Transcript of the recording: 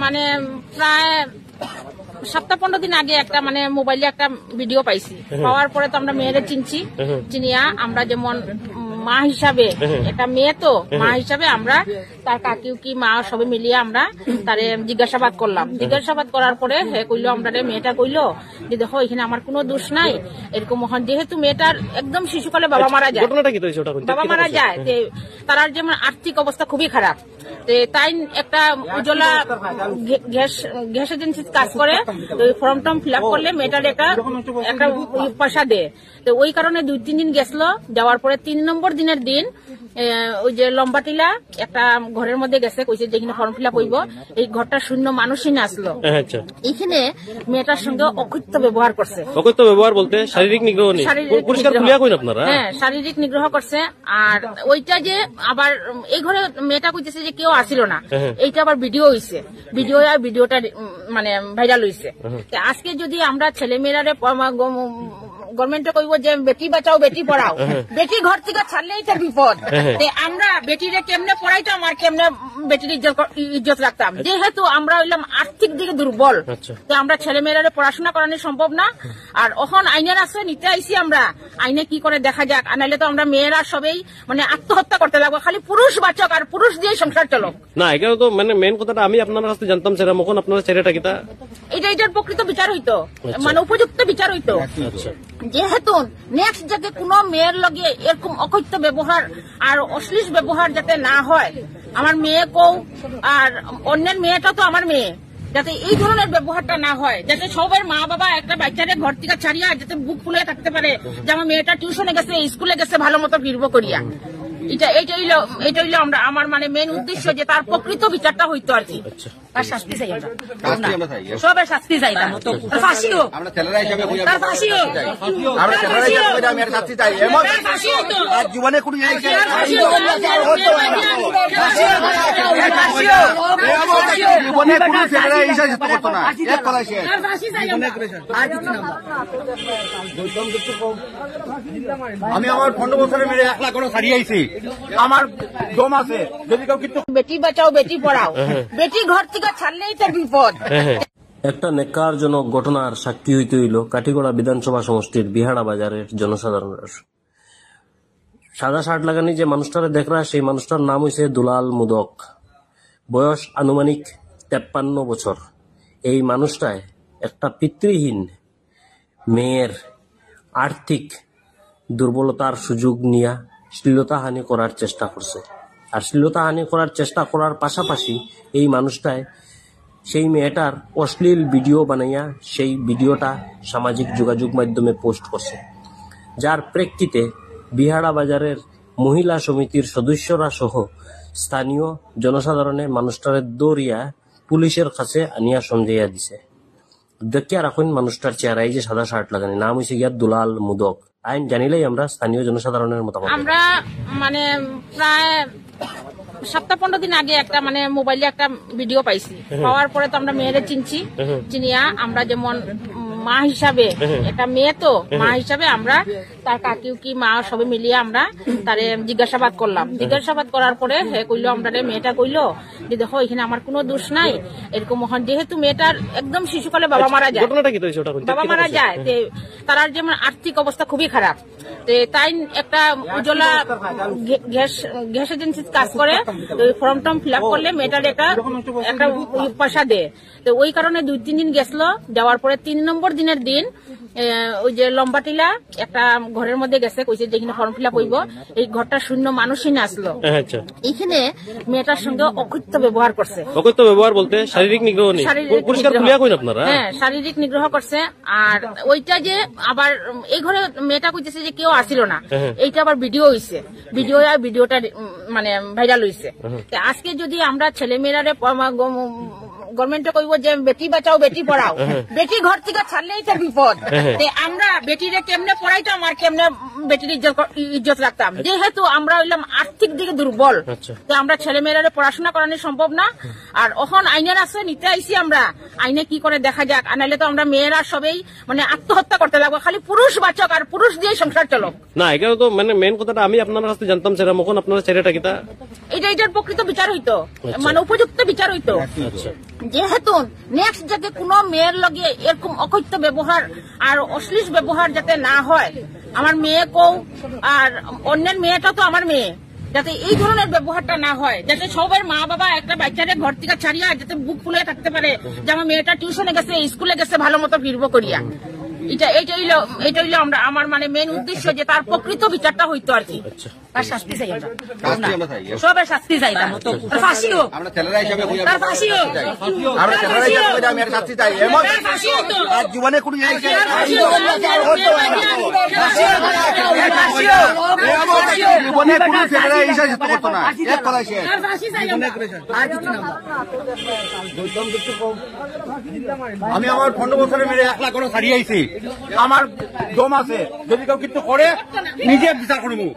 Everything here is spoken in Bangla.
মানে প্রায় সপ্তাহ 15 দিন আগে একটা মানে মোবাইলে একটা ভিডিও পাইছি। পাওয়ার পরে তো আমরা মেয়েদের চিনিয়া আমরা যেমন মা হিসাবে একটা মেয়ে তো মা হিসাবে আমরা তার কাকিও কি মা সবে মিলিয়ে আমরা তারে জিজ্ঞাসাবাদ করলাম। জিজ্ঞাসাবাদ করার পরে হে কইলো আমরা মেয়েটা কইলো যে দেখো এখানে আমার কোনো দোষ নাই, এরকম যেহেতু মেয়েটার একদম শিশুকালে বাবা মারা যায়, তার যেমন আর্থিক অবস্থা খুবই খারাপ, তাই একটা উজ্জ্বলা গ্যাস এজেন্সি কাজ করে, ফর্ম টর্ম ফিল আপ করলে মেয়েটার একটা পয়সা দেয়। তো ওই কারণে 2-3 দিন গেছিল। যাওয়ার পরে 3 নম্বর দিনের দিন ওই যে লম্বা টিলা একটা ঘরের মধ্যে গেছে, কইছে যেখানে ফর্ম ফিল আপ হইব, এই ঘরটা শূন্য মানুষই না আসলো। এইখানে মেয়েটার সঙ্গে অকথ্য ব্যবহার করছে। অকথ্য ব্যবহার বলতে শারীরিক নিগ্রহ নেই, পরিষ্কার খুলিয়া কইন আপনারা? হ্যাঁ, শারীরিক নিগ্রহ করছে। আর ওইটা যে আবার এই ঘরে মেয়েটা কইতেছে যে কেউ আসিল না, এইটা আবার ভিডিও হইছে, ভিডিওটা মানে ভাইরাল হইছে। আজকে যদি আমরা ছেলে মেয়েরা গভর্নমেন্টে কইব যে বেটি বাঁচাও বেটি পড়াও, বেটি ঘর থেকে ছাড়লেই তো বিপদ, আমরা বেটিরে কেমনে পড়াইতাম আর কেমনে বেটির ইজ্জত রাখতাম। যেহেতু আমরা হইলাম আর্থিক দিকে দুর্বল, আমরা ছেলে মেয়েরা পড়াশোনা করানো সম্ভব না। আর এখন আইনের আছে নিতে আইসি, আমরা আইনে কি করে দেখা যাক, আনাইলে তো আমরা মেয়েরা সবাই মানে আত্মহত্যা করতে লাগবো, খালি পুরুষ বাঁচক আর পুরুষ দিয়ে সংসার চলক। না, এখানে তো মানে মেন কথাটা আমি আপনার কাছে জানতাম সেটা মখন আপনার ছেলেটা কিতা এটার প্রকৃত বিচার হইতো, মানে উপযুক্ত বিচার হইতো। যেহেতু নেক্সট যাতে কোনো মেয়ের লগে এরকম অকথ্য ব্যবহার আর অশ্লীল ব্যবহার যাতে না হয়, আমার মেয়ে কও আর অন্যের মেয়েটা তো আমার মেয়ে, যাতে এই ধরনের ব্যবহারটা না হয়, যাতে সবার মা বাবা একটা বাচ্চারে ঘর থেকে ছাড়িয়া যাতে বুক ফুলে থাকতে পারে যে আমার মেয়েটা টিউশনে গেছে, স্কুলে গেছে, ভালো মতো ফিরবো করিয়া। এটা হইলো আমরা আমার মানে মেন উদ্দেশ্য যে তার প্রকৃত বিচারটা হইতো আর কি। তার শাস্তি চাই, সবের শাস্তি চাই, ফাঁসিও তার ফাঁসিও জীবনে আমি আমার 15 বছরের মেয়ে 1 লাখ করে ছাড়িয়ে আইছি, আমার দম আছে, যদি কেউ কিন্তু বেটি বাঁচাও বেটি পড়াও, বেটি ঘর থেকে ছাড়লেই তো বিপদ। একটা নেকারজনক ঘটনার সাক্ষী হইতে হইল কাঠিগড়া বিধানসভা সমষ্টির বিহাড়া বাজারের জনসাধারণের। সাদা শার্ট লাগানি যে মানুষটারে দেখরা, সেই মানুষটার নাম হইছে দুলাল মুদক, বয়স আনুমানিক 53 বছর। এই মানুষটায় একটা পিতৃহীন মেয়ের আর্থিক দুর্বলতার সুযোগ নিয়ে শ্লীলতাহানি করার চেষ্টা করছে। আর শ্লীলতাহানি করার চেষ্টা করার পাশাপাশি এই মানুষটায় সেই মেয়েটার অশ্লীল ভিডিও বানাইয়া সেই ভিডিওটা সামাজিক যোগাযোগ মাধ্যমে পোস্ট করছে, যার প্রেক্ষিতে বিহাড়া বাজারের মহিলা সমিতির সদস্যরা সহ স্থানীয় জনসাধারণে মানুষটারে দৌড়িয়া পুলিশের কাছে আনিয়া সমঝাইয়া দিছে। দেখিয়া রাখুন মানুষটার চেহারা, এই যে সাদা শার্ট লাগানি, নাম হয়েছে গিয়া দুলাল মুদক। আইন জানিলেই আমরা স্থানীয় জনসাধারণের মতামত। আমরা মানে প্রায় সপ্তাহ 15 দিন আগে একটা মানে মোবাইলে একটা ভিডিও পাইছি। পাওয়ার পরে তো আমরা মেয়েদের চিনিয়া আমরা যেমন মা হিসাবে একটা মেয়ে তো মা হিসাবে আমরা তার কাকিও কি মা সবে মিলিয়ে আমরা তারে জিজ্ঞাসাবাদ করলাম। জিজ্ঞাসাবাদ করার পরে হে কইলো আমরা মেয়েটা কইলো যে দেখো এখানে আমার কোনো দোষ নাই, এরকম যেহেতু মেয়েটার একদম শিশুকালে বাবা মারা যায়, তার যেমন আর্থিক অবস্থা খুবই খারাপ, তাই একটা উজ্জ্বলা গ্যাস এজেন্সি কাজ করে, ফর্ম টর্ম ফিল আপ করলে মেয়েটার একটা পয়সা দেয়। তো ওই কারণে 2-3 দিন গেছিল। যাওয়ার পরে 3 নম্বর দিনের দিন ওই যে লম্বা টিলা একটা ঘরের মধ্যে গেছে, কইছে যেখানে ফর্ম ফিল আপ হইব, এই ঘরটা শূন্য মানুষই না আসলো। এইখানে মেয়েটার সঙ্গে অকথ্য ব্যবহার করছে। অকথ্য ব্যবহার বলতে শারীরিক নিগ্রহ নেই, পরিষ্কার খুলিয়া কইন আপনারা? হ্যাঁ, শারীরিক নিগ্রহ করছে। আর ওইটা যে আবার এই ঘরে মেয়েটা কইতেছে যে কেউ আসিল না, এইটা আবার ভিডিও হইছে, ভিডিওটা মানে ভাইরাল হইছে। আজকে যদি আমরা ছেলে মেয়েরা গভর্নমেন্টে কইব যে বেটি বাঁচাও বেটি পড়াও, বেটি ঘর থেকে ছাড়লেই তো বিপদ। তে আমরা বেটিরে কেমনে পড়াইতাম আর কেমনে বেটির ইজ্জত রাখতাম, যেহেতু আমরা হইলাম আর্থিক দিকে দুর্বল। তো আমরা ছেলে মেয়েরা পড়াশোনা করানো সম্ভব না। আর এখন আইনের আছে নিতে আইসি আমরা, আইনে কি করে দেখা যাক, আনাইলে তো আমরা মেয়েরা সবাই মানে আত্মহত্যা করতে লাগবো, খালি পুরুষ বাচক আর পুরুষ দিয়ে সংসার চলক। না এখানে তো মানে মেন কথাটা আমি আপনার কাছে জানতাম সেটা মখন আপনারা ছেলেটা কিতা এটার প্রকৃত বিচার হইতো, মানে উপযুক্ত বিচার হইতো। যেহেতু নেক্সট যাতে কোনো মেয়ের লগে এরকম অকথ্য ব্যবহার আর অশ্লীল ব্যবহার যাতে না হয়, আমার মেয়ে কও আর অন্যের মেয়েটা তো আমার মেয়ে, যাতে এই ধরনের ব্যবহারটা না হয়, যাতে সবার মা বাবা একটা বাচ্চারে ঘর থেকে ছাড়িয়া যাতে বুক ফুলে থাকতে পারে যে আমার মেয়েটা টিউশনে গেছে, স্কুলে গেছে, ভালো মতো ফিরবো করিয়া। এটা হইলো আমরা আমার মানে মেন উদ্দেশ্য, যে তার প্রকৃত বিচারটা হইতো আর কি। তার শাস্তি চাই আমরা, সবের শাস্তি চাই, তার ফাঁসি হোক, আমরা ছেলেরা হিসাবে তার ফাঁসি হোক, আমরা ছেলেরা হিসাবে আমি একটা শাস্তি চাই। এমন আর জীবনে কোনো জীবনে কোনো ছেলেরা এই শাস্তি করতো না, এক কথায় শেষ। আমি আমার 15 বছরের মেয়ে 1 লাখ করে ছাড়িয়ে আইছি, আমার দম আছে, যদি কেউ কিছু করে নিজে বিচার করবো।